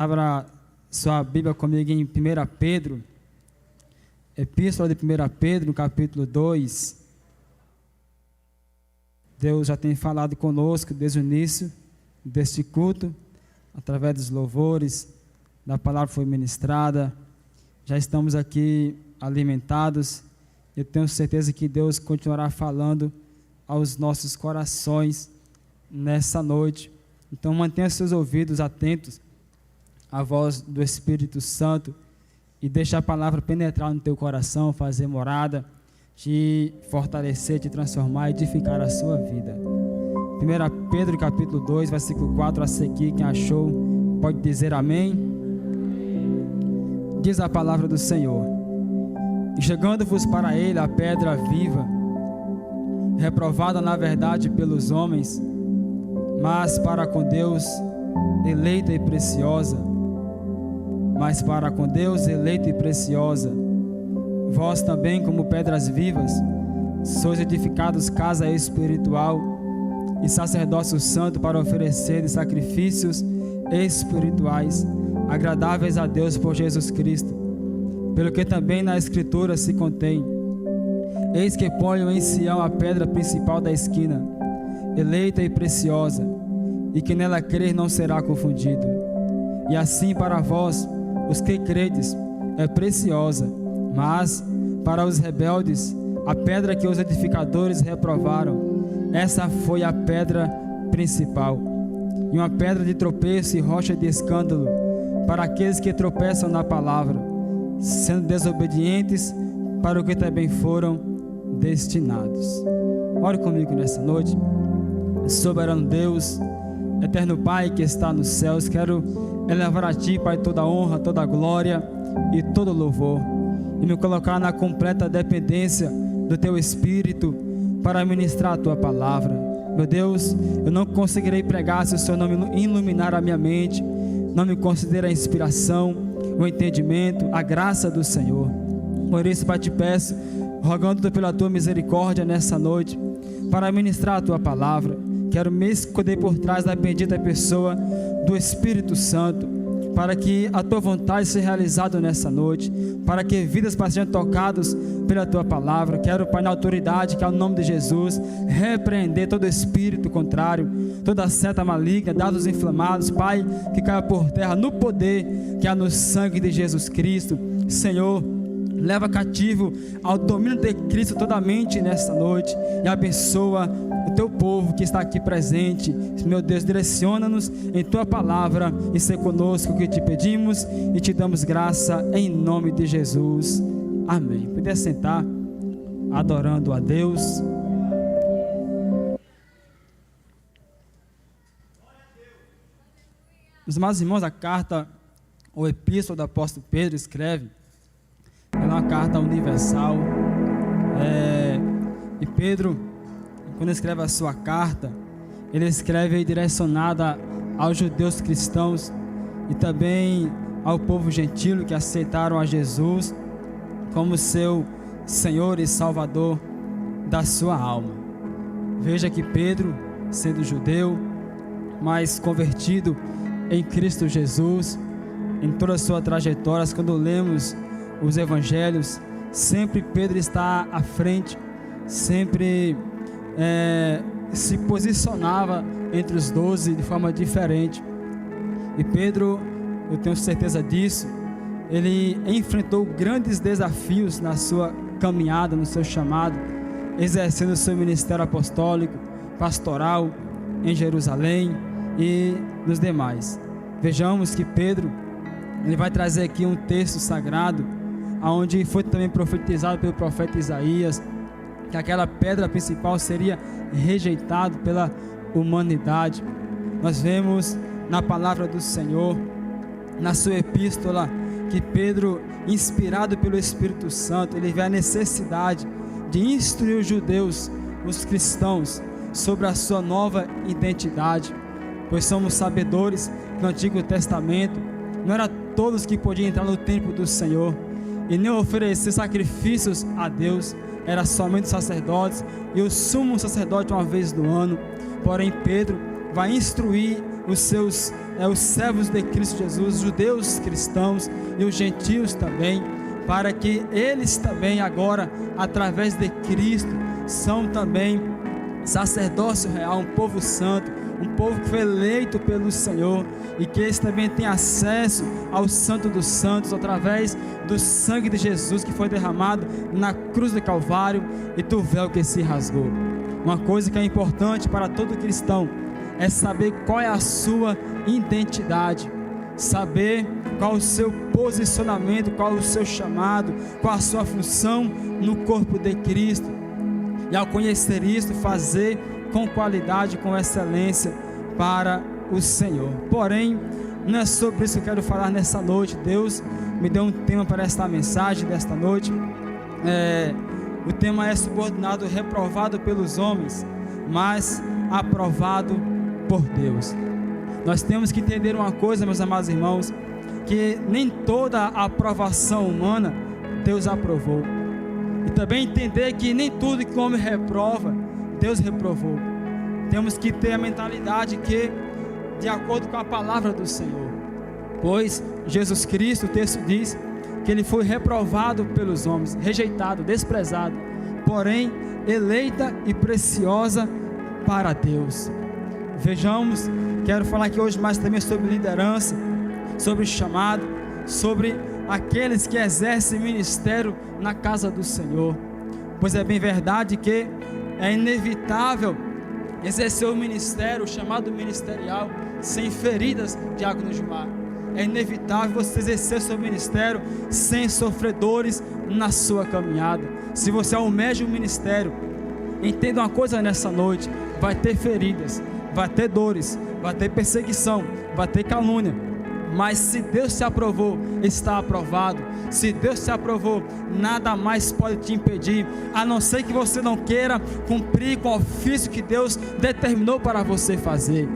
Abra sua Bíblia comigo em 1 Pedro, Epístola de 1 Pedro, no capítulo 2. Deus já tem falado conosco desde o início deste culto, através dos louvores, da palavra que foi ministrada. Já estamos aqui alimentados. Eu tenho certeza que Deus continuará falando aos nossos corações nessa noite. Então mantenha seus ouvidos atentos à voz do Espírito Santo e deixe a palavra penetrar no teu coração, fazer morada, te fortalecer, te transformar e edificar a sua vida. 1 Pedro capítulo 2, versículo 4 a seguir, quem achou pode dizer amém. Diz a palavra do Senhor: E chegando-vos para ele a pedra viva, reprovada na verdade pelos homens, mas para com Deus eleita e preciosa, vós também, como pedras vivas, sois edificados casa espiritual e sacerdócio santo para oferecer sacrifícios espirituais agradáveis a Deus por Jesus Cristo. Pelo que também na Escritura se contém: Eis que ponho em Sião a pedra principal da esquina, eleita e preciosa, e que nela crer não será confundido. E assim para vós, os que credes, é preciosa, mas para os rebeldes, a pedra que os edificadores reprovaram, essa foi a pedra principal, e uma pedra de tropeço e rocha de escândalo para aqueles que tropeçam na palavra, sendo desobedientes para o que também foram destinados. Ore comigo nessa noite. Soberano Deus, eterno Pai que está nos céus, quero elevar a Ti, Pai, toda a honra, toda a glória e todo o louvor, e me colocar na completa dependência do Teu Espírito para ministrar a Tua palavra. Meu Deus, eu não conseguirei pregar se o Senhor não me iluminar a minha mente, não me conceder a inspiração, o entendimento, a graça do Senhor. Por isso, Pai, te peço, rogando pela Tua misericórdia nessa noite, para ministrar a Tua palavra. Quero me esconder por trás da bendita pessoa do Espírito Santo, para que a Tua vontade seja realizada nessa noite, para que vidas sejam tocadas pela Tua palavra. Quero, Pai, na autoridade que é o nome de Jesus, repreender todo espírito contrário, toda seta maligna, dados inflamados, Pai, que caia por terra no poder que há no sangue de Jesus Cristo. Senhor, leva cativo ao domínio de Cristo toda a mente nessa noite e abençoa o Teu povo que está aqui presente. Meu Deus, direciona-nos em Tua palavra e ser conosco, que te pedimos e te damos graça em nome de Jesus. Amém. Poder sentar, adorando a Deus. Os amados irmãos, a carta ou epístola do apóstolo Pedro escreve, ela é uma carta universal, e Pedro, quando escreve a sua carta, ele escreve direcionada aos judeus cristãos e também ao povo gentil que aceitaram a Jesus como seu Senhor e Salvador da sua alma. Veja que Pedro, sendo judeu, mas convertido em Cristo Jesus, em toda a sua trajetória, quando lemos os evangelhos, sempre Pedro está à frente, sempre se posicionava entre os 12 de forma diferente. E Pedro, eu tenho certeza disso, ele enfrentou grandes desafios na sua caminhada, no seu chamado, exercendo o seu ministério apostólico, pastoral em Jerusalém e nos demais. Vejamos que Pedro, ele vai trazer aqui um texto sagrado, onde foi também profetizado pelo profeta Isaías, que aquela pedra principal seria rejeitada pela humanidade. Nós vemos na palavra do Senhor, na sua epístola, que Pedro, inspirado pelo Espírito Santo, ele vê a necessidade de instruir os judeus, os cristãos, sobre a sua nova identidade, pois somos sabedores que no Antigo Testamento não era todos que podiam entrar no templo do Senhor e nem oferecer sacrifícios a Deus, era somente os sacerdotes e o sumo sacerdote uma vez no ano. Porém Pedro vai instruir os servos de Cristo Jesus, os judeus cristãos e os gentios também, para que eles também agora, através de Cristo, são também sacerdócio real, um povo santo, um povo que foi eleito pelo Senhor, e que eles também têm acesso ao Santo dos Santos, através do sangue de Jesus que foi derramado na cruz do Calvário e do véu que se rasgou. Uma coisa que é importante para todo cristão é saber qual é a sua identidade, saber qual o seu posicionamento, qual o seu chamado, qual a sua função no corpo de Cristo, e ao conhecer isso, fazer com qualidade, com excelência para o Senhor. Porém, não é sobre isso que eu quero falar nessa noite. Deus me deu um tema para esta mensagem desta noite. O tema é subordinado, reprovado pelos homens, mas aprovado por Deus. Nós temos que entender uma coisa, meus amados irmãos, que nem toda a aprovação humana Deus aprovou, e também entender que nem tudo que o homem reprova Deus reprovou. Temos que ter a mentalidade que, de acordo com a palavra do Senhor, pois Jesus Cristo, o texto diz que ele foi reprovado pelos homens, rejeitado, desprezado, porém eleita e preciosa para Deus. Vejamos, quero falar aqui hoje mais também sobre liderança, sobre chamado, sobre aqueles que exercem ministério na casa do Senhor, pois é bem verdade que é inevitável exercer o ministério, o chamado ministerial, sem feridas, diácono Gilmar. É inevitável você exercer seu ministério sem sofredores na sua caminhada. Se você almeja o ministério, entenda uma coisa nessa noite: vai ter feridas, vai ter dores, vai ter perseguição, vai ter calúnia, mas se Deus te aprovou, está aprovado. Se Deus te aprovou, nada mais pode te impedir, a não ser que você não queira cumprir com o ofício que Deus determinou para você fazer.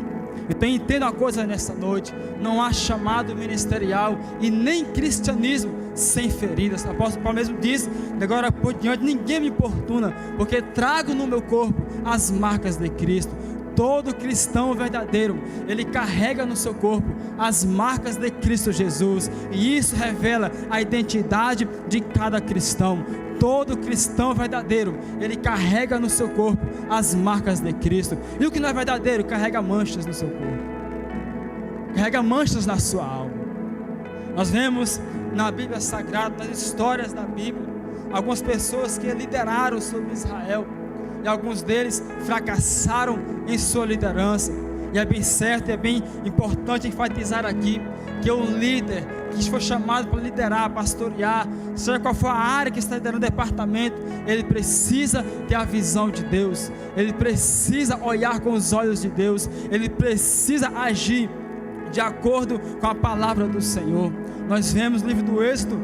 Então entenda uma coisa nessa noite: não há chamado ministerial e nem cristianismo sem feridas. O apóstolo Paulo mesmo diz: de agora por diante ninguém me importuna, porque trago no meu corpo as marcas de Cristo. Todo cristão verdadeiro, ele carrega no seu corpo as marcas de Cristo Jesus, e isso revela a identidade de cada cristão. Todo cristão verdadeiro, ele carrega no seu corpo as marcas de Cristo. E o que não é verdadeiro, carrega manchas no seu corpo, carrega manchas na sua alma. Nós vemos na Bíblia Sagrada, nas histórias da Bíblia, algumas pessoas que lideraram sobre Israel, e alguns deles fracassaram em sua liderança. E é bem certo, é bem importante enfatizar aqui que um líder que foi chamado para liderar, pastorear, seja qual for a área que está liderando o departamento, ele precisa ter a visão de Deus, ele precisa olhar com os olhos de Deus, ele precisa agir de acordo com a palavra do Senhor. Nós vemos no livro do Êxodo,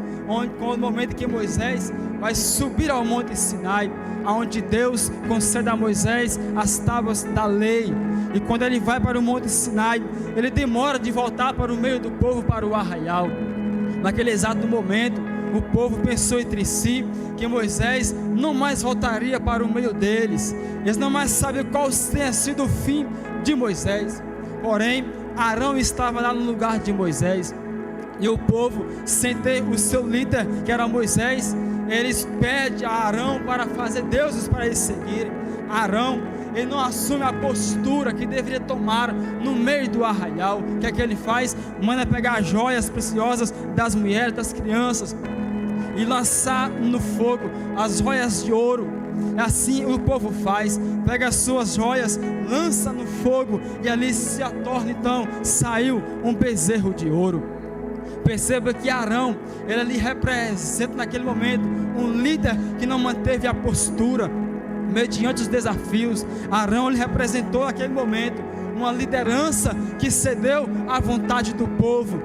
com o momento que Moisés vai subir ao monte Sinai, aonde Deus concede a Moisés as tábuas da lei. E quando ele vai para o monte Sinai, ele demora de voltar para o meio do povo, para o arraial. Naquele exato momento, o povo pensou entre si que Moisés não mais voltaria para o meio deles. Eles não mais sabiam qual tinha sido o fim de Moisés. Porém, Arão estava lá no lugar de Moisés, e o povo, sem ter o seu líder, que era Moisés, eles pedem a Arão para fazer deuses para eles seguirem. Arão, ele não assume a postura que deveria tomar no meio do arraial. O que é que ele faz? Manda pegar joias preciosas das mulheres, das crianças, e lançar no fogo as joias de ouro. Assim o povo faz, pega as suas joias, lança no fogo, e ali se torna, então saiu um bezerro de ouro. Perceba que Arão, ele ali representa naquele momento um líder que não manteve a postura mediante os desafios. Arão, ele representou naquele momento uma liderança que cedeu à vontade do povo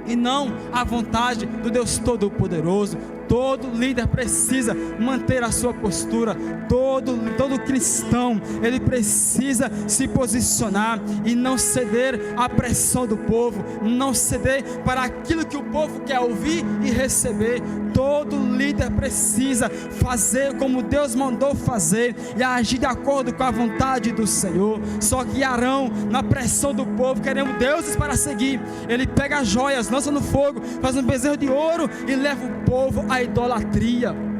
e não à vontade do Deus Todo-Poderoso. Todo líder precisa manter a sua postura. Todo cristão, ele precisa se posicionar e não ceder à pressão do povo, não ceder para aquilo que o povo quer ouvir e receber. Todo líder precisa fazer como Deus mandou fazer e agir de acordo com a vontade do Senhor. Só que Arão, na pressão do povo, querendo deuses para seguir, ele pega as joias, lança no fogo, faz um bezerro de ouro e leva o povo à idolatria.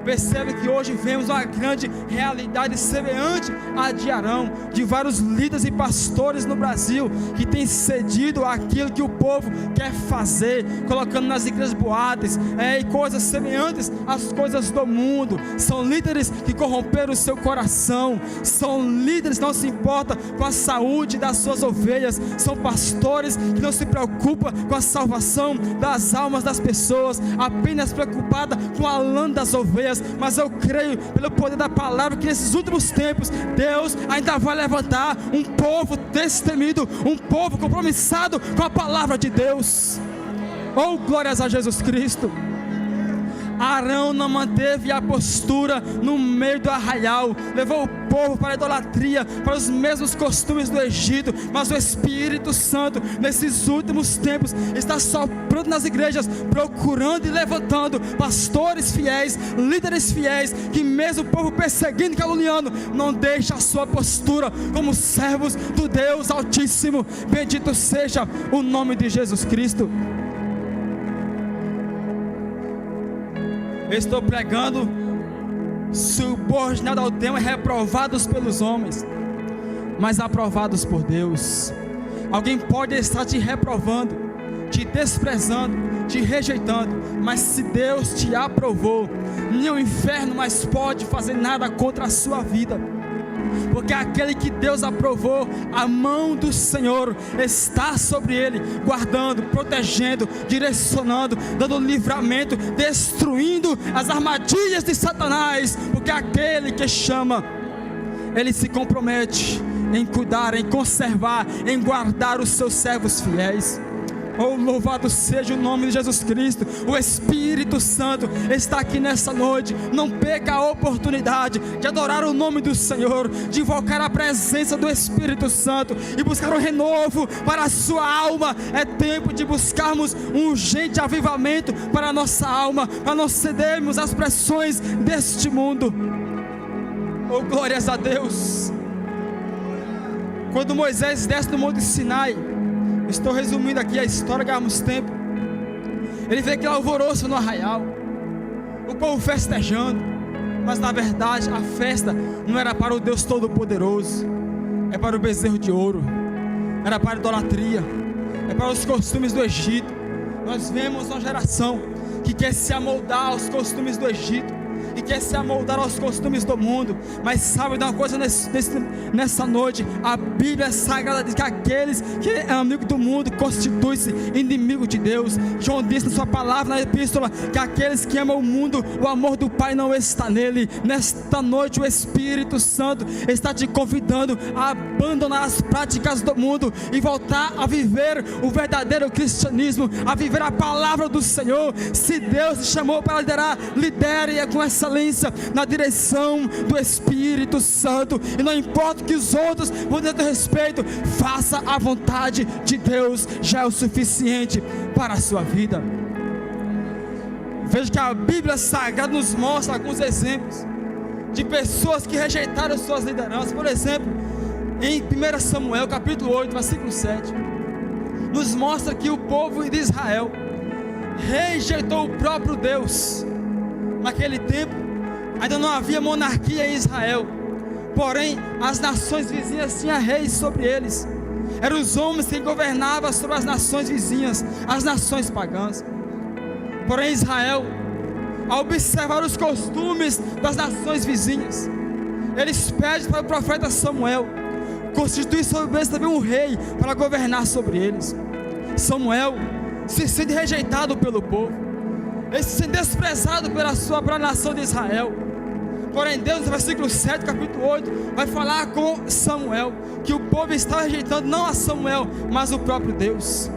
Percebe que hoje vemos uma grande realidade semelhante à de Arão, de vários líderes e pastores no Brasil que têm cedido àquilo que o povo quer fazer, colocando nas igrejas boates e coisas semelhantes às coisas do mundo. São líderes que corromperam o seu coração, são líderes que não se importam com a saúde das suas ovelhas, são pastores que não se preocupam com a salvação das almas das pessoas, apenas preocupada com a lã das ovelhas. Mas eu creio pelo poder da palavra que nesses últimos tempos Deus ainda vai levantar um povo destemido, um povo compromissado com a palavra de Deus. Oh, glórias a Jesus Cristo. Arão não manteve a postura no meio do arraial, levou o povo para a idolatria, para os mesmos costumes do Egito. Mas o Espírito Santo nesses últimos tempos está soprando nas igrejas, procurando e levantando pastores fiéis, líderes fiéis, que mesmo o povo perseguindo e caluniando, não deixa a sua postura como servos do Deus Altíssimo. Bendito seja o nome de Jesus Cristo. Eu estou pregando subordinado ao tema, reprovados pelos homens, mas aprovados por Deus. Alguém pode estar te reprovando, te desprezando, te rejeitando, mas se Deus te aprovou, nem o inferno mais pode fazer nada contra a sua vida. Porque aquele que Deus aprovou, a mão do Senhor está sobre ele, guardando, protegendo, direcionando, dando livramento, destruindo as armadilhas de Satanás. Porque aquele que chama, ele se compromete em cuidar, em conservar, em guardar os seus servos fiéis. Oh, louvado seja o nome de Jesus Cristo. O Espírito Santo está aqui nessa noite. Não perca a oportunidade de adorar o nome do Senhor, de invocar a presença do Espírito Santo e buscar um renovo para a sua alma. É tempo de buscarmos um urgente avivamento para a nossa alma, para não cedermos às pressões deste mundo. Oh, glórias a Deus. Quando Moisés desce do Monte Sinai, estou resumindo aqui a história, ganhamos tempo. Ele vê aquele alvoroço no arraial, o povo festejando, mas na verdade a festa não era para o Deus Todo-Poderoso, é para o bezerro de ouro, era para a idolatria, é para os costumes do Egito. Nós vemos uma geração que quer se amoldar aos costumes do Egito, e quer se amoldar aos costumes do mundo. Mas sabe de uma coisa nessa noite? A Bíblia Sagrada diz que aqueles que é amigo do mundo constitui-se inimigo de Deus. João disse na sua palavra na epístola que aqueles que amam o mundo, o amor do Pai não está nele. Nesta noite o Espírito Santo está te convidando a abandonar as práticas do mundo e voltar a viver o verdadeiro cristianismo, a viver a palavra do Senhor. Se Deus te chamou para liderar, lidere com excelência na direção do Espírito Santo, e não importa o que os outros vão dizer a teu respeito, faça a vontade de Deus, já é o suficiente para a sua vida. Veja que a Bíblia Sagrada nos mostra alguns exemplos de pessoas que rejeitaram suas lideranças. Por exemplo, em 1 Samuel capítulo 8 versículo 7, nos mostra que o povo de Israel rejeitou o próprio Deus. Naquele tempo ainda não havia monarquia em Israel, porém as nações vizinhas tinham reis sobre eles. Eram os homens que governavam sobre as nações vizinhas, as nações pagãs. Porém Israel, ao observar os costumes das nações vizinhas, eles pedem para o profeta Samuel constituir sobre eles também um rei para governar sobre eles. Samuel se sente rejeitado pelo povo, ele se sente desprezado pela nação de Israel. Porém Deus, no versículo 7, capítulo 8, vai falar com Samuel que o povo está rejeitando não a Samuel, mas o próprio Deus.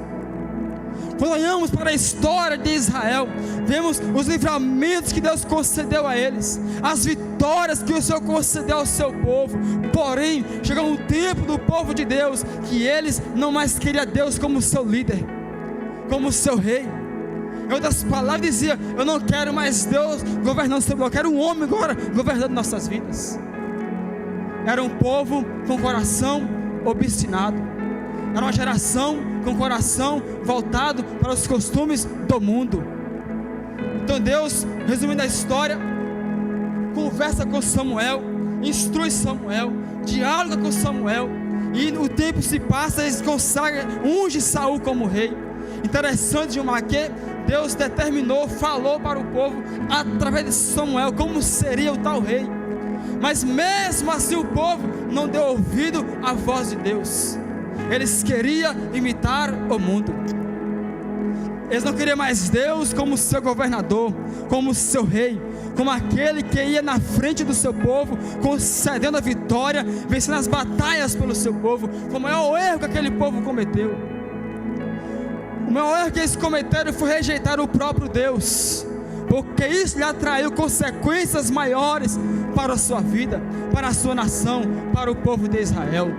Quando olhamos para a história de Israel, vemos os livramentos que Deus concedeu a eles, as vitórias que o Senhor concedeu ao seu povo. Porém, chegou um tempo do povo de Deus que eles não mais queriam Deus como seu líder, como seu rei. Em outras palavras, dizia: eu não quero mais Deus governando sobre nós, eu quero um homem agora governando nossas vidas. Era um povo com coração obstinado, era uma geração com coração voltado para os costumes do mundo. Então Deus, resumindo a história, conversa com Samuel, instrui Samuel, dialoga com Samuel, e o tempo se passa, eles consagram, unge Saul como rei. Interessante, Gilmar, que Deus determinou, falou para o povo através de Samuel como seria o tal rei. Mas mesmo assim o povo não deu ouvido à voz de Deus. Eles queriam imitar o mundo. Eles não queriam mais Deus como seu governador, como seu rei, como aquele que ia na frente do seu povo, concedendo a vitória, vencendo as batalhas pelo seu povo. Foi o maior erro que aquele povo cometeu. O maior erro que eles cometeram foi rejeitar o próprio Deus, porque isso lhe atraiu consequências maiores para a sua vida, para a sua nação, para o povo de Israel.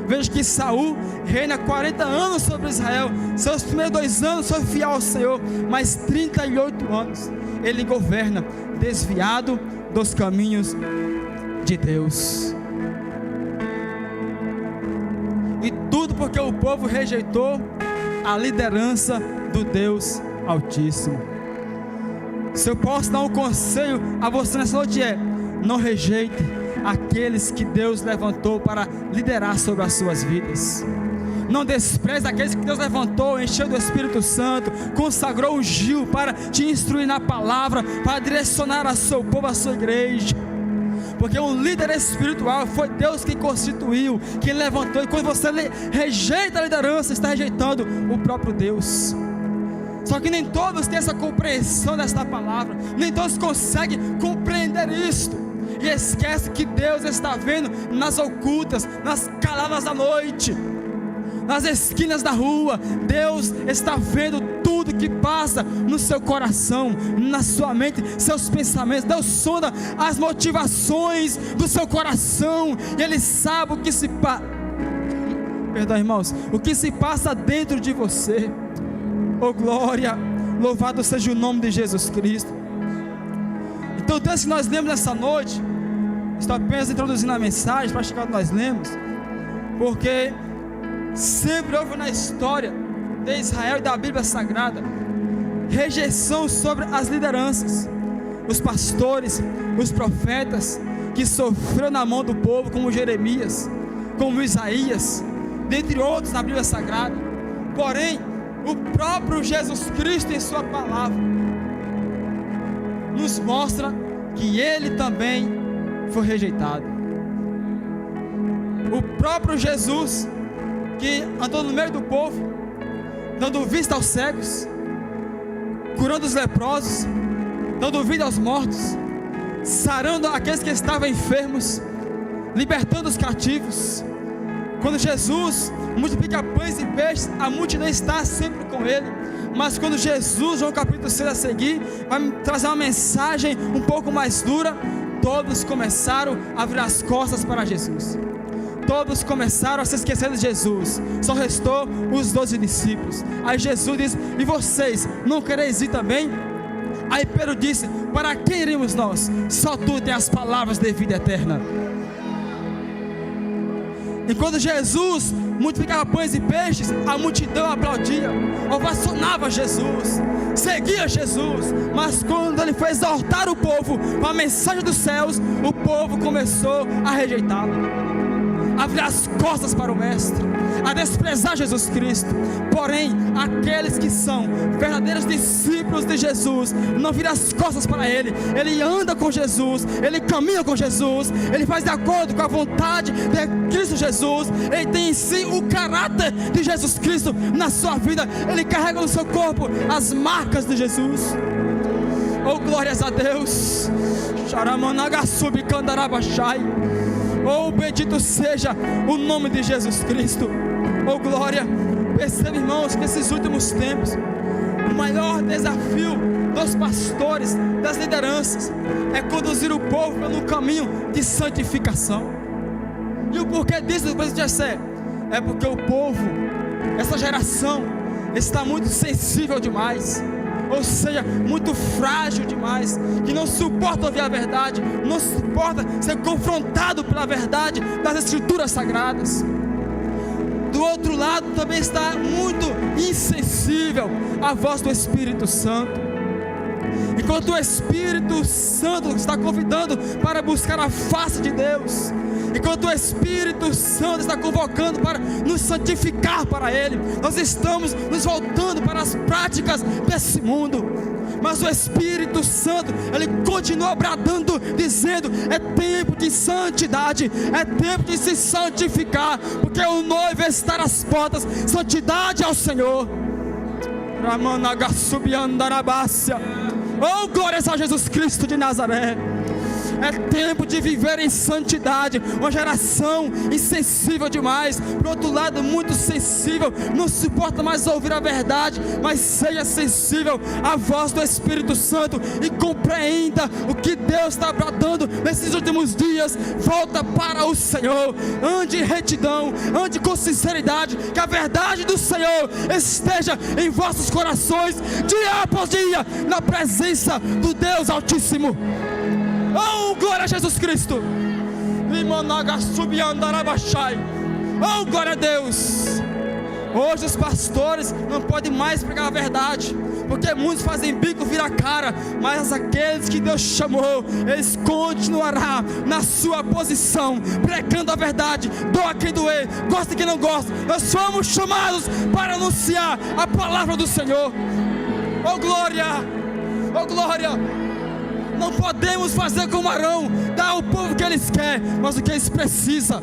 Veja que Saul reina 40 anos sobre Israel. Seus primeiros 2 anos foi fiel ao Senhor, mas 38 anos ele governa desviado dos caminhos de Deus. E tudo porque o povo rejeitou a liderança do Deus Altíssimo. Se eu posso dar um conselho a você nessa noite, não rejeite aqueles que Deus levantou para liderar sobre as suas vidas. Não despreze aqueles que Deus levantou, encheu do Espírito Santo, consagrou, ungiu para te instruir na palavra, para direcionar a seu povo, a sua igreja. Porque um líder espiritual foi Deus que constituiu, que levantou. E quando você rejeita a liderança, está rejeitando o próprio Deus. Só que nem todos têm essa compreensão desta palavra, nem todos conseguem compreender isto, e esquece que Deus está vendo nas ocultas, nas caladas da noite, nas esquinas da rua. Deus está vendo tudo que passa no seu coração, na sua mente, seus pensamentos. Deus sonda as motivações do seu coração, e Ele sabe o que se passa. Perdão, irmãos, o que se passa dentro de você. Oh glória, louvado seja o nome de Jesus Cristo. Então o texto que nós lemos nessa noite, estou apenas introduzindo a mensagem para chegar onde nós lemos, porque sempre houve na história de Israel e da Bíblia Sagrada rejeição sobre as lideranças, os pastores, os profetas que sofreram na mão do povo, como Jeremias, como Isaías, dentre outros na Bíblia Sagrada. Porém, o próprio Jesus Cristo em sua palavra nos mostra que Ele também foi rejeitado. O próprio Jesus, que andou no meio do povo, dando vista aos cegos, curando os leprosos, dando vida aos mortos, sarando aqueles que estavam enfermos, libertando os cativos. Quando Jesus multiplica pães e peixes, a multidão está sempre com Ele. Mas quando Jesus, João capítulo 6 a seguir, vai trazer uma mensagem um pouco mais dura, todos começaram a virar as costas para Jesus. Todos começaram a se esquecer de Jesus. Só restou os 12 discípulos. Aí Jesus diz: e vocês, não quereis ir também? Aí Pedro disse: para quem iremos nós? Só tu tens as palavras de vida eterna. Enquanto Jesus multiplicava pães e peixes, a multidão aplaudia, ovacionava Jesus, seguia Jesus. Mas quando Ele foi exortar o povo com a mensagem dos céus, o povo começou a rejeitá-lo, a virar as costas para o Mestre, a desprezar Jesus Cristo. Porém, aqueles que são verdadeiros discípulos de Jesus não viram as costas para Ele. Ele anda com Jesus, ele caminha com Jesus, ele faz de acordo com a vontade de Cristo Jesus. Ele tem em si o caráter de Jesus Cristo na sua vida. Ele carrega no seu corpo as marcas de Jesus. Oh, glórias a Deus. Oh, bendito seja o nome de Jesus Cristo. Oh, glória. Perceba, irmãos, que esses últimos tempos, o maior desafio dos pastores, das lideranças, é conduzir o povo pelo caminho de santificação. E o porquê disso, presidente Jessé? É porque o povo, essa geração, está muito sensível demais, ou seja, muito frágil demais, que não suporta ouvir a verdade, não suporta ser confrontado pela verdade das Escrituras Sagradas. Do outro lado também está muito insensível à voz do Espírito Santo. Enquanto o Espírito Santo está convidando para buscar a face de Deus, enquanto o Espírito Santo está convocando para nos santificar para Ele, nós estamos nos voltando para as práticas desse mundo. Mas o Espírito Santo, Ele continua bradando, dizendo: é tempo de santidade, é tempo de se santificar, porque o noivo está às portas. Santidade ao Senhor. Oh, glórias a Jesus Cristo de Nazaré. É tempo de viver em santidade. Uma geração insensível demais, por outro lado muito sensível, não suporta mais ouvir a verdade, mas seja sensível à voz do Espírito Santo e compreenda o que Deus está bradando nesses últimos dias. Volta para o Senhor, ande em retidão, ande com sinceridade, que a verdade do Senhor esteja em vossos corações, dia após dia, na presença do Deus Altíssimo. Oh, glória a Jesus Cristo. Oh, glória a Deus. Hoje os pastores não podem mais pregar a verdade, porque muitos fazem bico, vira a cara. Mas aqueles que Deus chamou, eles continuarão na sua posição, pregando a verdade, doa quem doer, gosta quem não gosta. Nós somos chamados para anunciar a palavra do Senhor. Oh, glória. Oh, glória. Não podemos fazer como Arão, dar ao povo o que eles querem, mas o que eles precisam.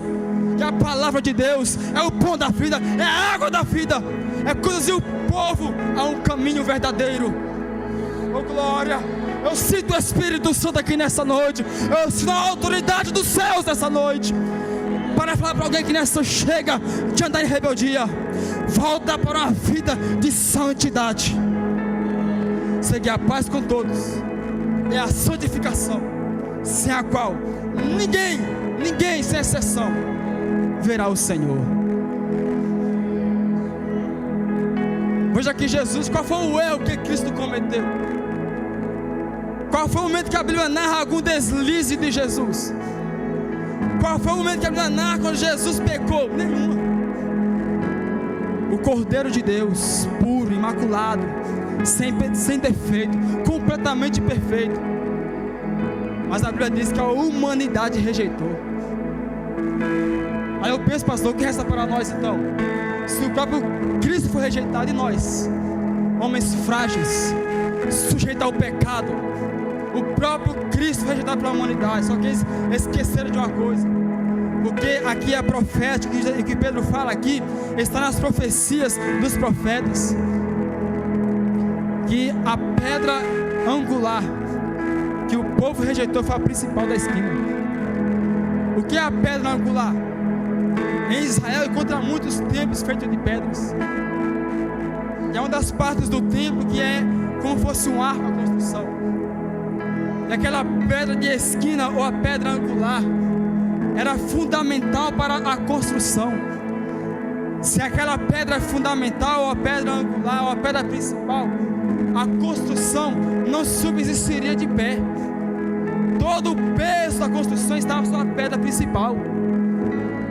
Que a palavra de Deus é o pão da vida, é a água da vida, é conduzir o povo a um caminho verdadeiro. Oh, glória. Eu sinto o Espírito Santo aqui nessa noite. Eu sinto a autoridade dos céus nessa noite, para falar para alguém que nessa chega de andar em rebeldia. Volta para uma vida de santidade. Segue a paz com todos. É a santificação, sem a qual ninguém, sem exceção, verá o Senhor. Veja aqui Jesus, qual foi o erro que Cristo cometeu? Qual foi o momento que a Bíblia narra algum deslize de Jesus? Qual foi o momento que a Bíblia narra quando Jesus pecou? Nenhuma. O Cordeiro de Deus, puro, imaculado, sem defeito, completamente perfeito. Mas a Bíblia diz que a humanidade rejeitou. Aí eu penso, pastor, o que resta para nós então? Se o próprio Cristo foi rejeitado, e nós, homens frágeis, sujeitos ao pecado, o próprio Cristo foi rejeitado pela humanidade. Só que eles esqueceram de uma coisa, porque aqui é profético, e o que Pedro fala aqui está nas profecias dos profetas, que a pedra angular que o povo rejeitou foi a principal da esquina. O que é a pedra angular? Em Israel encontra muitos templos feitos de pedras, e é uma das partes do templo que é como fosse um arco a construção. E aquela pedra de esquina, ou a pedra angular, era fundamental para a construção. Se aquela pedra é fundamental, ou a pedra angular, ou a pedra principal, a construção não subsistiria de pé. Todo o peso da construção estava sobre a pedra principal.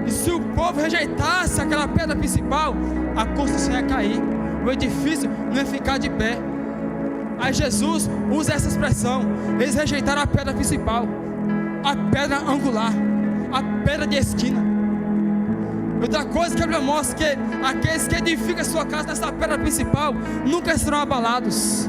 E se o povo rejeitasse aquela pedra principal, a construção ia cair, o edifício não ia ficar de pé. Aí Jesus usa essa expressão: eles rejeitaram a pedra principal, a pedra angular, a pedra de esquina. Outra coisa que a Bíblia mostra, que aqueles que edificam a sua casa nessa pedra principal nunca serão abalados,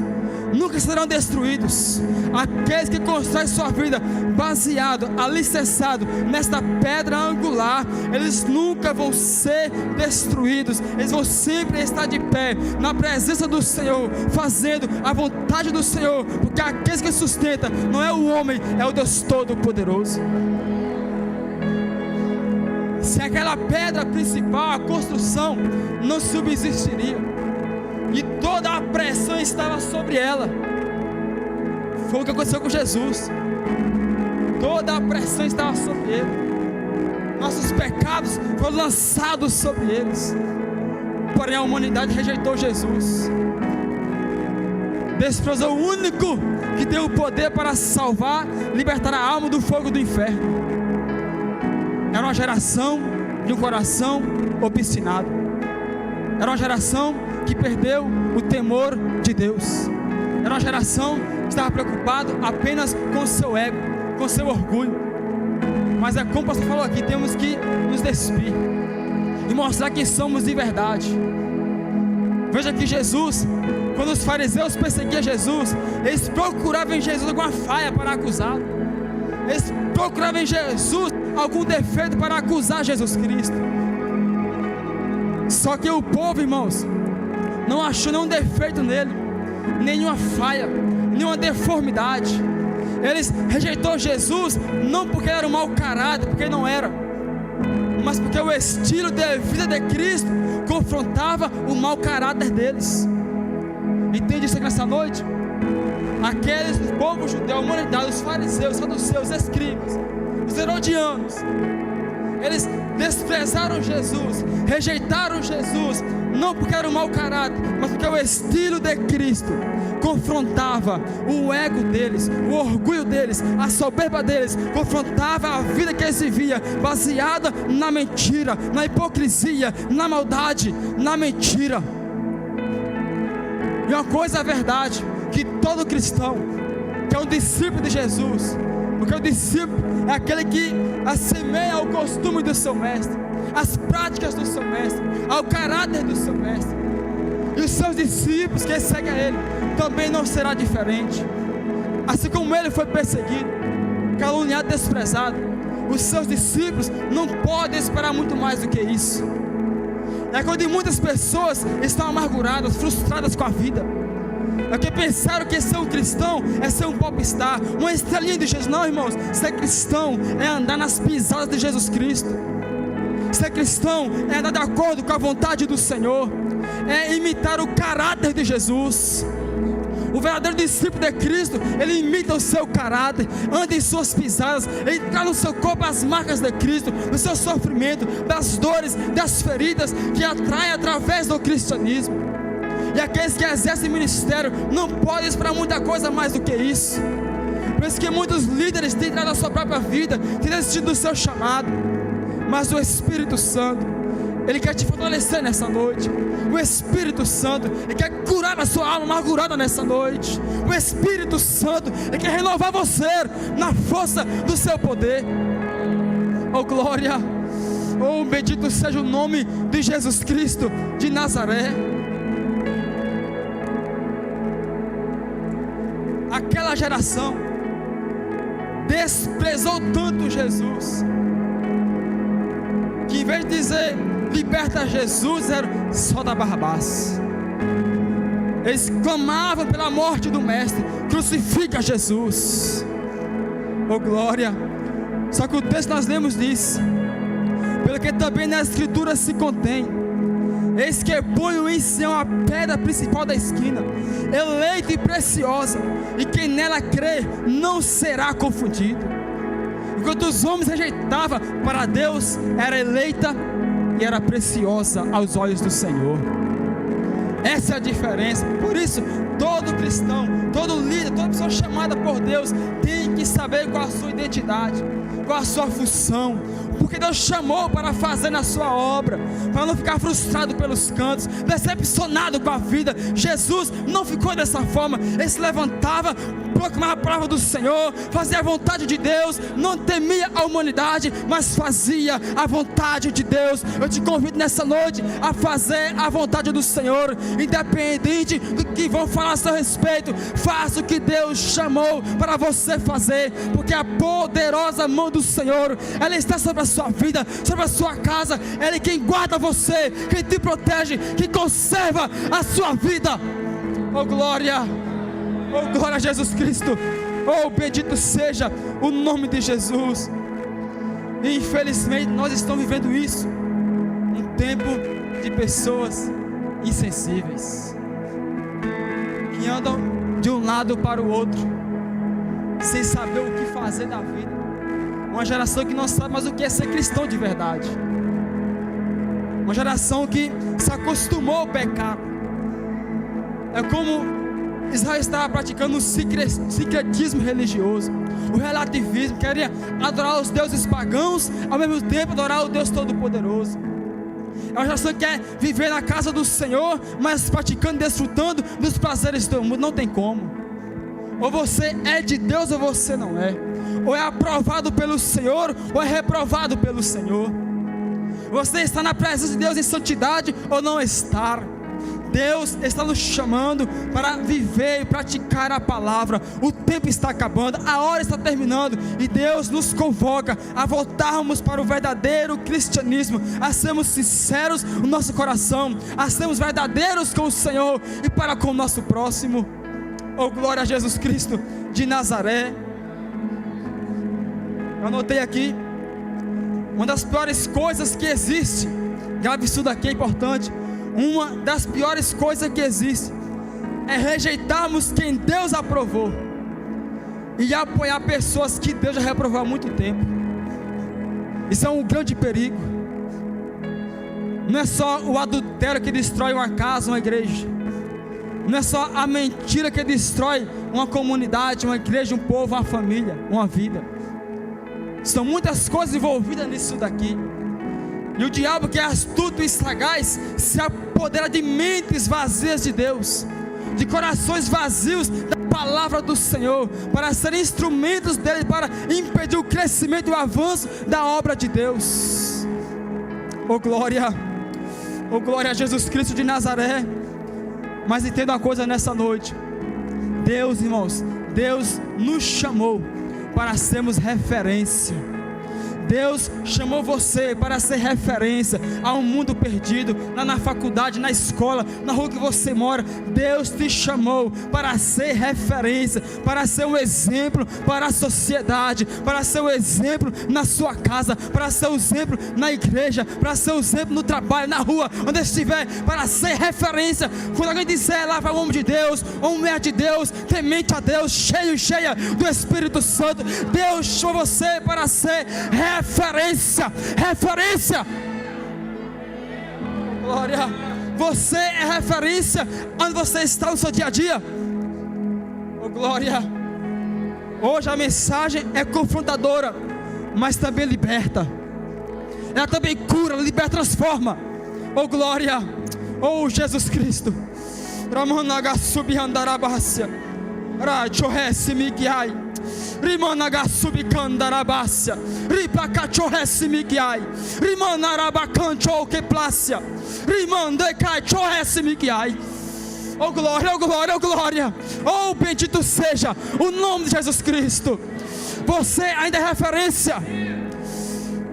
nunca serão destruídos. Aqueles que constroem sua vida baseado, alicerçado nesta pedra angular, eles nunca vão ser destruídos. Eles vão sempre estar de pé na presença do Senhor, fazendo a vontade do Senhor, porque aqueles que sustentam não é o homem, é o Deus Todo-Poderoso. sem aquela pedra principal, a construção não subsistiria, e toda a pressão estava sobre ela. Foi o que aconteceu com Jesus. Toda a pressão estava sobre ele. Nossos pecados foram lançados sobre eles. Porém a humanidade rejeitou Jesus. Desprezou o único que tem o poder para salvar, libertar a alma do fogo do inferno. Era uma geração de um coração obstinado. Era uma geração que perdeu o temor de Deus. Era uma geração que estava preocupado apenas com o seu ego, com o seu orgulho. Mas é como o pastor falou aqui, temos que nos despir e mostrar quem somos de verdade. Veja que Jesus, quando os fariseus perseguiam Jesus, eles procuravam em Jesus alguma falha para acusá-lo. Eles procuravam em Jesus algum defeito para acusar Jesus Cristo. Só que o povo, irmãos, não achou nenhum defeito nele, nenhuma falha, nenhuma deformidade. Eles rejeitou Jesus não porque ele era um mau caráter, porque ele não era, mas porque o estilo de vida de Cristo confrontava o mau caráter deles. Entende isso aqui nessa noite? Aqueles do povo judeu, a humanidade, os fariseus, os saduceus, os escribas, os herodianos, eles desprezaram Jesus, rejeitaram Jesus, não porque era um mau caráter, mas porque o estilo de Cristo confrontava o ego deles, o orgulho deles, a soberba deles, confrontava a vida que eles viviam, baseada na mentira, na hipocrisia, na maldade, na mentira. E uma coisa é verdade, que todo cristão, que é um discípulo de Jesus, porque o discípulo é aquele que assemelha ao costume do seu mestre, às práticas do seu mestre, ao caráter do seu mestre. E os seus discípulos que seguem a ele também não será diferente. Assim como ele foi perseguido, caluniado, desprezado, os seus discípulos não podem esperar muito mais do que isso. É quando muitas pessoas estão amarguradas, frustradas com a vida, é que pensaram que ser um cristão é ser um popstar, uma estrelinha de Jesus. Não, irmãos, ser cristão é andar nas pisadas de Jesus Cristo. Ser cristão é andar de acordo com a vontade do Senhor, é imitar o caráter de Jesus. O verdadeiro discípulo de Cristo, ele imita o seu caráter, anda em suas pisadas, ele traz no seu corpo as marcas de Cristo, do seu sofrimento, das dores, das feridas que atrai através do cristianismo. E aqueles que exercem ministério não podem esperar muita coisa mais do que isso. Por isso que muitos líderes têm tirado a sua própria vida, têm desistido do seu chamado. Mas o Espírito Santo, ele quer te fortalecer nessa noite. O Espírito Santo, ele quer curar a sua alma amargurada nessa noite. O Espírito Santo, ele quer renovar você na força do seu poder. Oh glória, oh bendito seja o nome de Jesus Cristo de Nazaré. Aquela geração desprezou tanto Jesus, que em vez de dizer liberta Jesus, era só da Barrabás. Eles clamavam pela morte do mestre, crucifica Jesus. Oh glória. Só que o texto que nós lemos diz: pelo que também na escritura se contém, eis que ponho em Sião a pedra principal da esquina, eleita e preciosa, e quem nela crê não será confundido. Enquanto os homens rejeitavam, para Deus era eleita e era preciosa aos olhos do Senhor. Essa é a diferença. Por isso, todo cristão, todo líder, toda pessoa chamada por Deus tem que saber qual a sua identidade, qual a sua função, porque Deus chamou para fazer na sua obra, para não ficar frustrado pelos cantos, decepcionado com a vida. Jesus não ficou dessa forma. Ele se levantava, proclamava a palavra do Senhor, fazia a vontade de Deus, não temia a humanidade, mas fazia a vontade de Deus. Eu te convido nessa noite a fazer a vontade do Senhor, independente do que vão falar a seu respeito. Faça o que Deus chamou para você fazer, porque a poderosa mão do Senhor, ela está sobre a sua vida, sobre a sua casa. Ele é quem guarda você, quem te protege, quem conserva a sua vida. Oh glória, oh glória a Jesus Cristo. Oh bendito seja o nome de Jesus. E infelizmente nós estamos vivendo isso. Um tempo de pessoas insensíveis, que andam de um lado para o outro, sem saber o que fazer da vida. Uma geração que não sabe mais o que é ser cristão de verdade. Uma geração que se acostumou ao pecado. É como Israel estava praticando o sincretismo religioso, o relativismo. Queria adorar os deuses pagãos, ao mesmo tempo adorar o Deus Todo-Poderoso. É uma geração que quer viver na casa do Senhor, mas praticando, desfrutando dos prazeres do mundo. Não tem como. Ou você é de Deus ou você não é. Ou é aprovado pelo Senhor ou é reprovado pelo Senhor. Você está na presença de Deus em santidade ou não está. Deus está nos chamando para viver e praticar a palavra. O tempo está acabando, a hora está terminando, e Deus nos convoca a voltarmos para o verdadeiro cristianismo, a sermos sinceros no nosso coração, a sermos verdadeiros com o Senhor e para com o nosso próximo. Oh, glória a Jesus Cristo de Nazaré. Eu anotei aqui uma das piores coisas que existe. Grave isso daqui, é importante. Uma das piores coisas que existe é rejeitarmos quem Deus aprovou e apoiar pessoas que Deus já reprovou há muito tempo. Isso é um grande perigo. Não é só o adultério que destrói uma casa, uma igreja. Não é só a mentira que destrói uma comunidade, uma igreja, um povo, uma família, uma vida. São muitas coisas envolvidas nisso daqui. E o diabo, que é astuto e sagaz, se apodera de mentes vazias de Deus, de corações vazios da palavra do Senhor, para serem instrumentos dele, para impedir o crescimento e o avanço da obra de Deus. Oh glória a Jesus Cristo de Nazaré. Mas entenda uma coisa nessa noite: Deus, irmãos, Deus nos chamou para sermos referência. Deus chamou você para ser referência a um mundo perdido, lá na faculdade, na escola, na rua que você mora. Deus te chamou para ser referência, para ser um exemplo para a sociedade, para ser um exemplo na sua casa, para ser um exemplo na igreja, para ser um exemplo no trabalho, na rua, onde estiver, para ser referência. Quando alguém disser, lá vai o homem de Deus, ou mulher de Deus, temente a Deus, cheia do Espírito Santo, Deus chamou você para ser referência. Glória. Você é referência onde você está no seu dia a dia. Oh, glória. Hoje a mensagem é confrontadora, mas também liberta. Ela também cura, liberta, transforma. Oh, glória. Oh, Jesus Cristo. Ramanaga subiandarabácia. Rachohesse migiai. Rimanaga subicandarabacia. Ripacachohesse migiai. Rimanarabacancho que plácia. Rimandecachohesse migiai. Oh glória, oh glória, oh glória. Oh bendito seja o nome de Jesus Cristo. Você ainda é referência.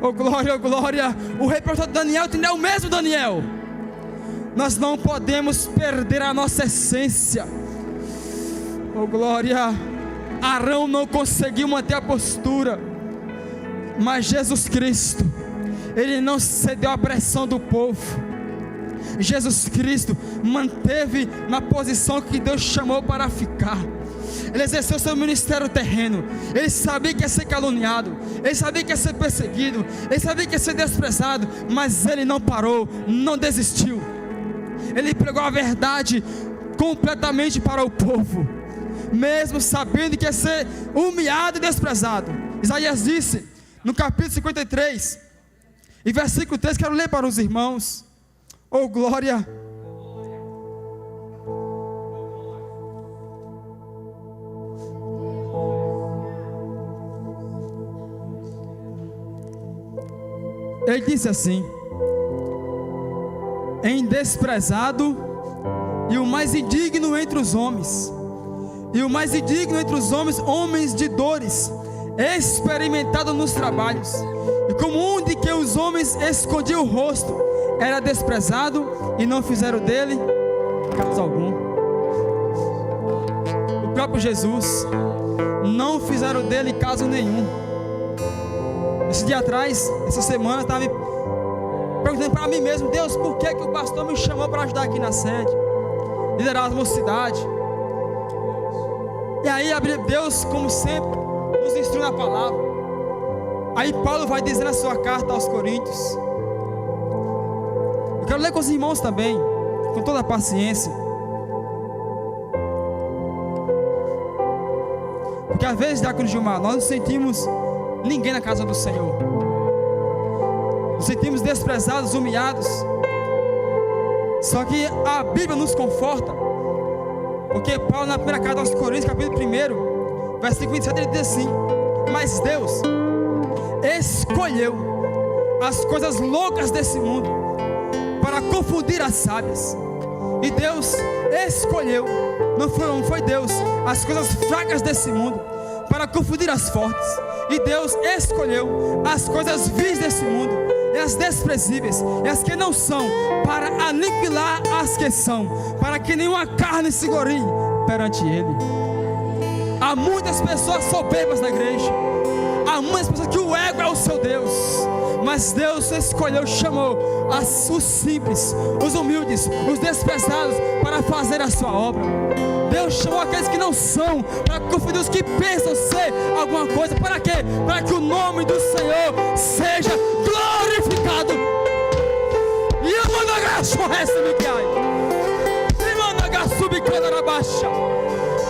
Oh glória, oh glória. O rei profeta Daniel é o mesmo Daniel. Nós não podemos perder a nossa essência. Oh glória. Arão não conseguiu manter a postura, mas Jesus Cristo, ele não cedeu à pressão do povo. Jesus Cristo manteve na posição que Deus chamou para ficar. Ele exerceu seu ministério terreno. Ele sabia que ia ser caluniado, ele sabia que ia ser perseguido, ele sabia que ia ser desprezado, mas ele não parou, não desistiu. Ele pregou a verdade completamente para o povo, mesmo sabendo que ia ser humilhado e desprezado. Isaías disse no capítulo 53 e versículo 3, quero ler para os irmãos. Oh glória. Ele disse assim: em desprezado e o mais indigno entre os homens, e o mais indigno entre os homens, homens de dores, experimentado nos trabalhos, e como um de que os homens escondiam o rosto, era desprezado, e não fizeram dele caso algum. O próprio Jesus, não fizeram dele caso nenhum. Esse dia atrás, essa semana, eu estava me perguntando para mim mesmo: Deus, por que o pastor me chamou para ajudar aqui na sede, liderar a mocidade? E aí Deus, como sempre, nos instrui na palavra. Aí Paulo vai dizer na sua carta aos Coríntios. Eu quero ler com os irmãos também, com toda a paciência, porque às vezes, diácono Gilmar, nós nos sentimos ninguém na casa do Senhor, nos sentimos desprezados, humilhados. Só que a Bíblia nos conforta, porque Paulo, na primeira carta aos Coríntios, capítulo 1, versículo 27, ele diz assim: mas Deus escolheu as coisas loucas desse mundo para confundir as sábias. E Deus escolheu, não foi Deus, as coisas fracas desse mundo para confundir as fortes. E Deus escolheu as coisas vis desse mundo, e as desprezíveis, e as que não são, para aniquilar as que são, para que nenhuma carne se glorie perante Ele. Há muitas pessoas soberbas na igreja, há muitas pessoas que o ego é o seu Deus, mas Deus escolheu, chamou os simples, os humildes, os desprezados para fazer a sua obra. Deus chamou aqueles que não são, para confundir os que pensam ser alguma coisa. Para quê? Para que o nome do Senhor seja glorificado. E eu mando a graça,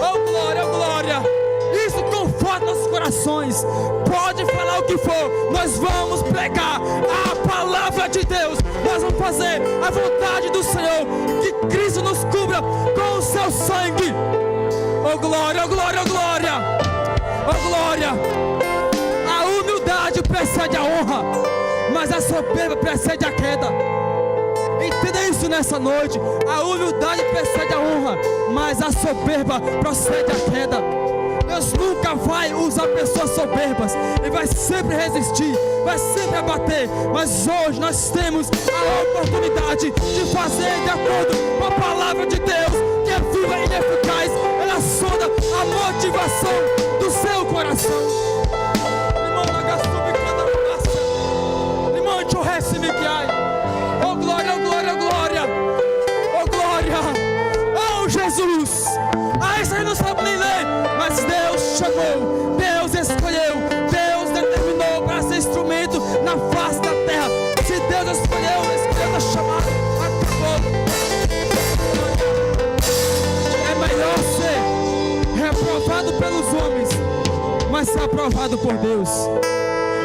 oh glória, oh glória. Isso conforta nossos corações. Pode falar o que for, nós vamos pregar a palavra de Deus. Nós vamos fazer a vontade do Senhor, que Cristo nos cubra com o seu sangue. Oh glória, oh glória, oh glória, oh glória. A humildade precede a honra, mas a soberba precede a queda. Entenda isso nessa noite. A humildade precede a honra, mas a soberba procede a queda. Deus nunca vai usar pessoas soberbas, Ele vai sempre resistir, vai sempre abater. Mas hoje nós temos a oportunidade de fazer de acordo com a palavra de Deus, que é viva e eficaz. Ela sonda a motivação do seu coração. Oh glória, oh glória, oh glória, oh glória, oh Jesus. Isso aí não sabe nem ler, mas Deus chamou, Deus escolheu, Deus determinou para ser instrumento na face da terra. Se Deus escolheu a chamar, acabou. É melhor ser reprovado pelos homens, mas ser aprovado por Deus,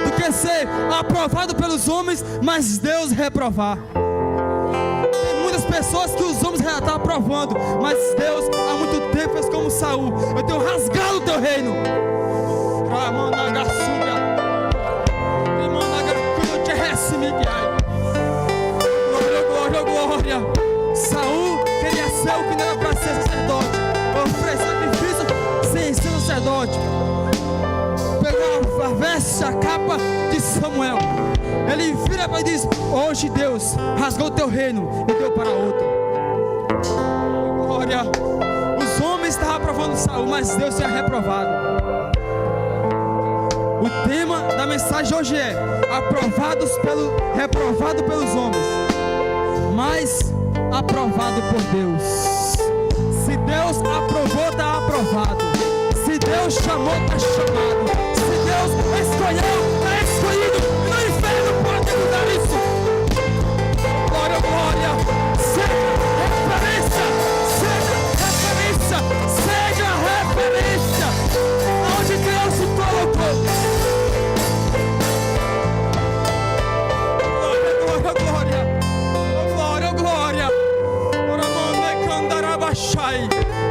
do que ser aprovado pelos homens, mas Deus reprovar. Tem muitas pessoas que os homens já estão aprovando, mas Deus há muito tempo fez como Saul: eu tenho rasgado o teu reino. Glória, glória. Saul queria ser o que não era para ser sacerdote, oferecer sacrifício sem ser sacerdote. Pegou a veste, a capa de Samuel. Ele vira para ele e diz: hoje Deus rasgou o teu reino e deu para outro. Glória. Os homens estavam aprovando Saul, mas Deus tinha reprovado. O tema da mensagem hoje é: reprovado pelos homens, mas aprovado por Deus. Se Deus aprovou, está aprovado. Se Deus chamou, está chamado. Se Deus escolheu, está escolhido. E no inferno pode mudar isso. Glória, glória. Seja referência, seja referência, seja referência onde Deus se colocou. Glória, glória, glória, oh glória, glória.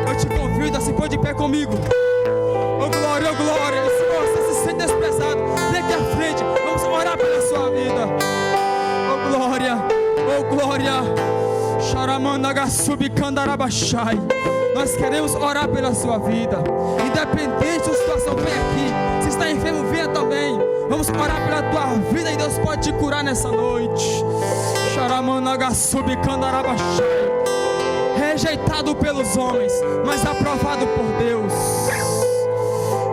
Eu te convido a se pôr de pé comigo. Oh glória, oh glória. E se você se sente desprezado, vem aqui à frente, vamos orar pela sua vida. Oh glória, oh glória. Nós queremos orar pela sua vida, independente da situação. Vem aqui, se está enfermo, venha também. Vamos orar pela tua vida e Deus pode te curar nessa noite. Rejeitado pelos homens, mas aprovado por Deus.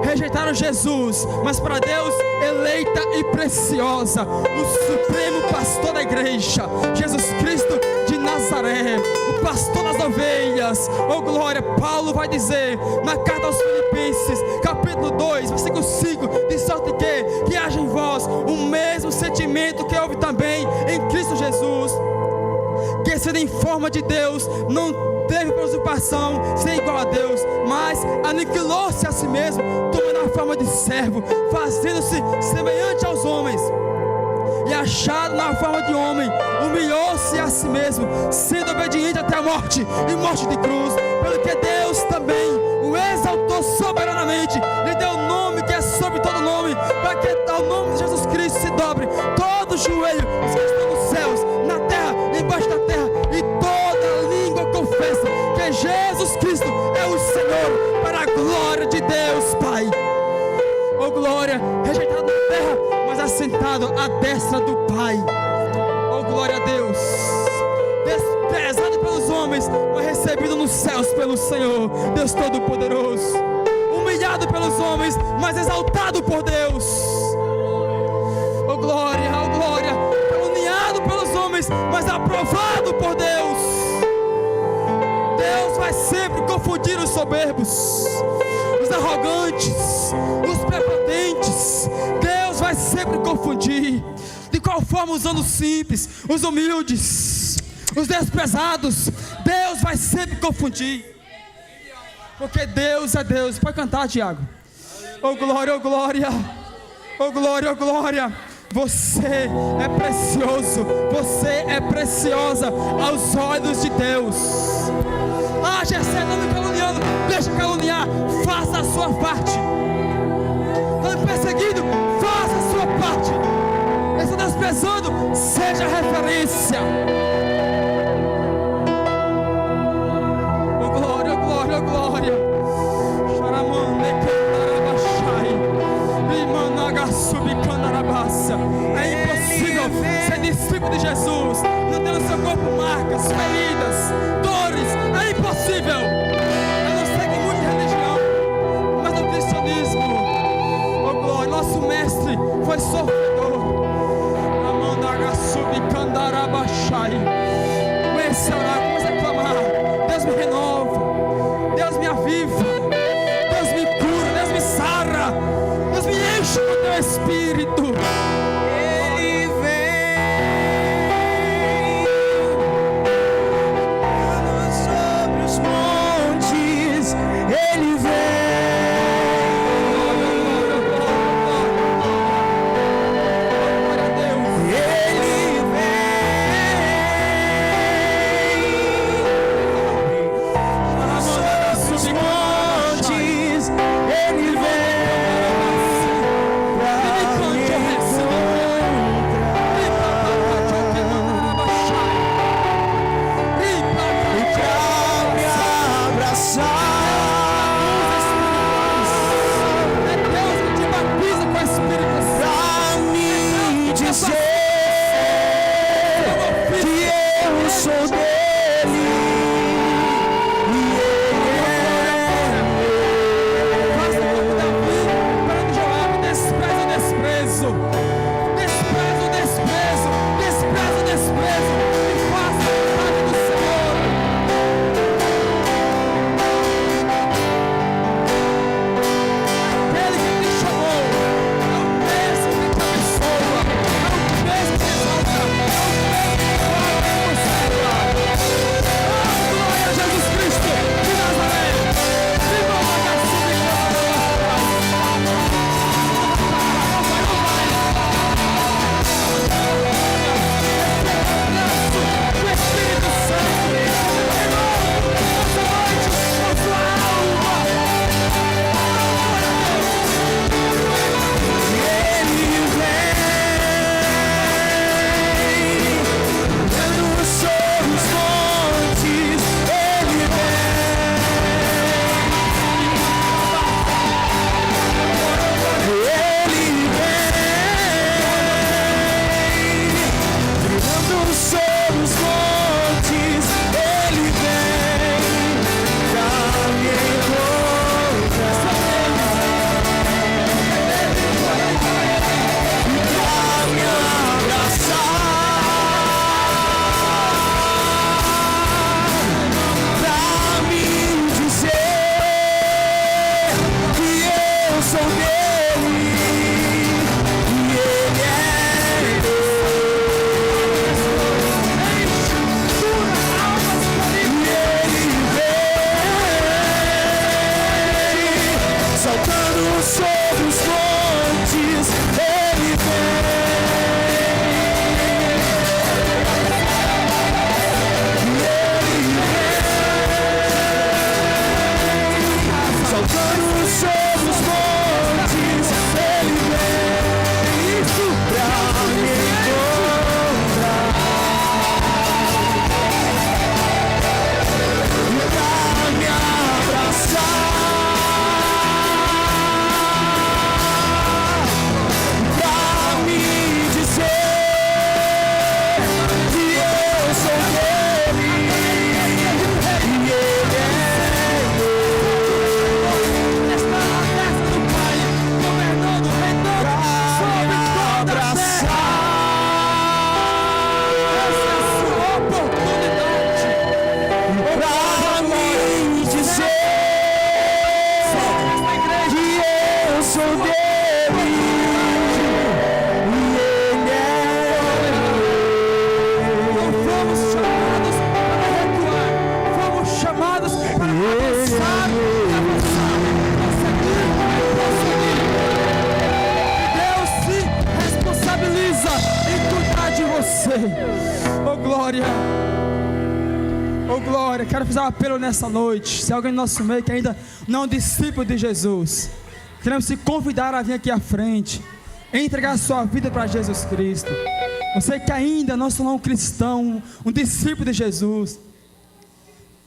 Rejeitado rejeitaram Jesus, mas para Deus eleita e preciosa, o supremo pastor da igreja, Jesus Cristo de Nazaré, o pastor das ovelhas. Oh glória, Paulo vai dizer na carta aos Filipenses, capítulo 2, versículo 5, de sorte que haja em vós o mesmo sentimento que houve também em Cristo Jesus, que sendo em forma de Deus, não teve por usurpação ser igual a Deus, mas aniquilou-se a si mesmo, tomando a forma de servo, fazendo-se semelhante aos homens, e achado na forma de homem, humilhou-se a si mesmo, sendo obediente até a morte, e morte de cruz, pelo que Deus também o exaltou soberanamente, lhe deu o nome que é sobre todo nome, para que ao nome de Jesus Cristo se dobre todo o joelho, os que estão nos céus, na terra, embaixo da terra, e toda língua confessa que Jesus Cristo é o Senhor, para a glória de Deus Pai. Oh glória, rejeitado na terra, mas assentado à destra do Pai. Oh glória a Deus, desprezado pelos homens, mas recebido nos céus pelo Senhor, Deus Todo-Poderoso. Humilhado pelos homens, mas exaltado por Deus. Oh glória, caluniado pelos homens, mas aprovado por Deus. Deus vai sempre confundir os soberbos, os arrogantes, os prepotentes. Deus vai sempre confundir. De qual forma? Usando os simples, os humildes, os desprezados. Deus vai sempre confundir, porque Deus é Deus. Pode cantar, Tiago. Oh glória, oh glória, oh glória, oh glória. Você é precioso, você é preciosa aos olhos de Deus. Ah, Gessé, não me caluniando, deixa caluniar, faça a sua parte. Não me perseguindo, faça a sua parte. Está desprezando, seja referência. Oh glória, oh glória, oh glória. É impossível ser discípulo de Jesus não ter no seu corpo marcas, feridas, dores. É impossível. Eu não sei que muita religião, mas no cristianismo, oh glória, nosso mestre foi sofredor. Comece a orar, comece a clamar. Deus me renova, Deus me aviva, Deus me cura, Deus me sara, Deus me enche com teu Espírito. Ele vem sobre os montes, Ele vem. Ele vem pra me sobre os montes, Ele saltando sobre os montes, Ele vem pra me encontrar e pra me abraçar, pra me dizer que eu sou dele e Ele é meu. Está na festa do Pai, governando, reinando sobre toda a terra. Essa é a sua oportunidade pra me dizer que eu sou dele e Ele é meu. Não fomos chamados para recuar, fomos chamados para avançar, Deus se responsabiliza em cuidar de você. Oh glória, oh glória. Quero fazer um apelo nessa noite. Se alguém no nosso meio que ainda não é um discípulo de Jesus, queremos te convidar a vir aqui à frente, entregar a sua vida para Jesus Cristo. Você que ainda não se tornou um cristão, um discípulo de Jesus,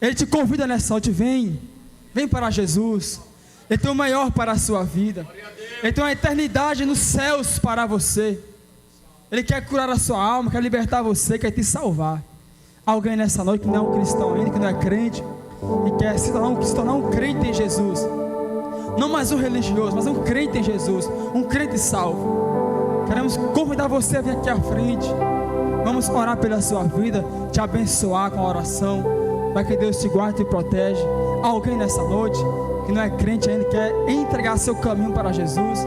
Ele te convida nessa noite. Vem para Jesus. Ele tem o maior para a sua vida. Ele tem uma eternidade nos céus para você. Ele quer curar a sua alma, quer libertar você, quer te salvar. Alguém nessa noite que não é um cristão ainda, que não é crente, e quer se tornar um crente em Jesus. Não mais um religioso, mas um crente em Jesus, um crente salvo. Queremos convidar você a vir aqui à frente. Vamos orar pela sua vida, te abençoar com a oração, para que Deus te guarde e te protege. Alguém nessa noite que não é crente ainda, quer entregar seu caminho para Jesus.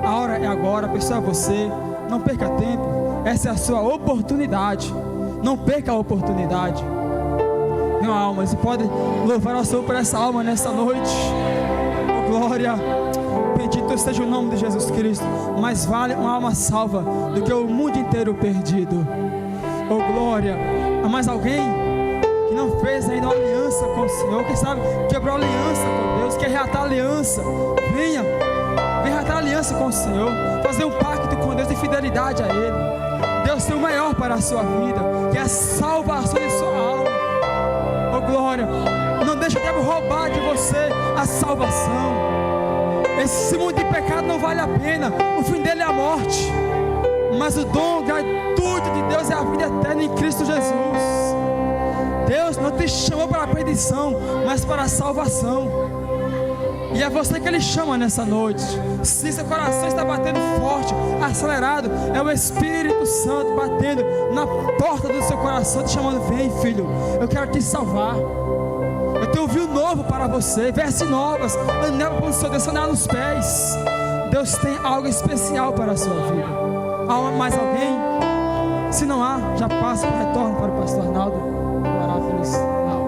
A hora é agora, a pessoa é você. Não perca tempo, essa é a sua oportunidade. Não perca a oportunidade. Minha alma, você pode louvar ao Senhor por essa alma nessa noite. Oh glória, bendito seja o nome de Jesus Cristo. Mais vale uma alma salva do que o mundo inteiro perdido. Oh glória. Há mais alguém que não fez ainda uma aliança com o Senhor, quem sabe quebrou a aliança com Deus, quer reatar a aliança? Venha reatar a aliança com o Senhor, fazer um pacto com Deus de fidelidade a Ele. Deus tem o maior para a sua vida, que é a salvação de sua alma. Oh glória, não deixe o diabo roubar de você a salvação. Esse mundo de pecado não vale a pena, o fim dele é a morte, mas o dom gratuito de Deus é a vida eterna em Cristo Jesus. Deus não te chamou para a perdição, mas para a salvação. E é você que Ele chama nessa noite. Se seu coração está batendo forte, acelerado, é o Espírito Santo batendo na porta do seu coração, te chamando: vem filho, eu quero te salvar. Eu tenho um vinho novo para você, vestes novas, anel para o seu Deus, sandália nos pés. Deus tem algo especial para a sua vida. Há mais alguém? Se não há, já passa o retorno para o pastor Arnaldo. Orar pelo sinal.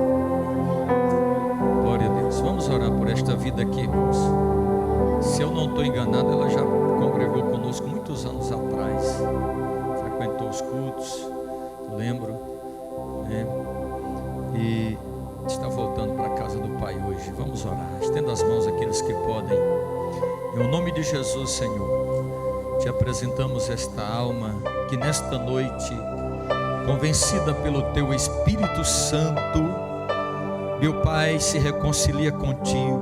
Glória a Deus. Vamos orar por esta vida aqui, irmãos. Se eu não estou enganado, ela já congregou conosco muitos anos atrás, frequentou os cultos, lembro, né? E está voltando para a casa do Pai hoje. Vamos orar. Estenda as mãos àqueles que podem. Em nome de Jesus, Senhor, te apresentamos esta alma que nesta noite, convencida pelo Teu Espírito Santo, meu Pai, se reconcilia contigo,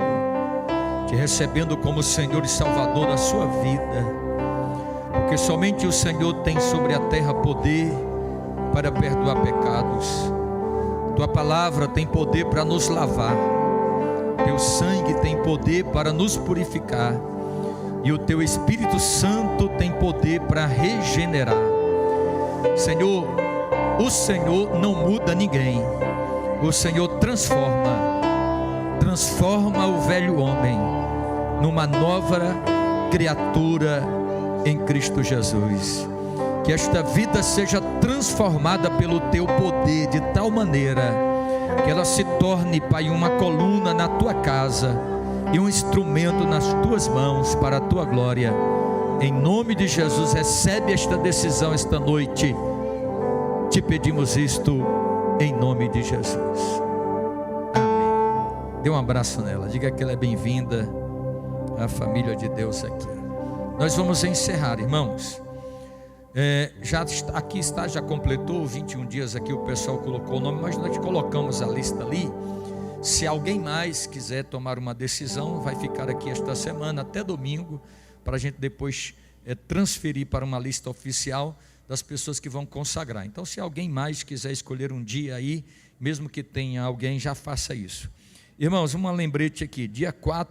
te recebendo como Senhor e Salvador da sua vida, porque somente o Senhor tem sobre a terra poder para perdoar pecados. Tua palavra tem poder para nos lavar, Teu sangue tem poder para nos purificar, e o Teu Espírito Santo tem poder para regenerar. Senhor, o Senhor não muda ninguém, o Senhor transforma o velho homem numa nova criatura em Cristo Jesus. Que esta vida seja transformada pelo Teu poder de tal maneira que ela se torne, Pai, uma coluna na Tua casa, e um instrumento nas tuas mãos para a tua glória. Em nome de Jesus, recebe esta decisão esta noite. Te pedimos isto em nome de Jesus. Amém. Dê um abraço nela, diga que ela é bem-vinda à família de Deus aqui. Nós vamos encerrar, irmãos. Já completou 21 dias aqui, o pessoal colocou o nome, mas nós colocamos a lista ali. Se alguém mais quiser tomar uma decisão, vai ficar aqui esta semana até domingo, para a gente depois transferir para uma lista oficial das pessoas que vão consagrar. Então, se alguém mais quiser escolher um dia aí, mesmo que tenha alguém, já faça isso. Irmãos, uma lembrete aqui, dia 4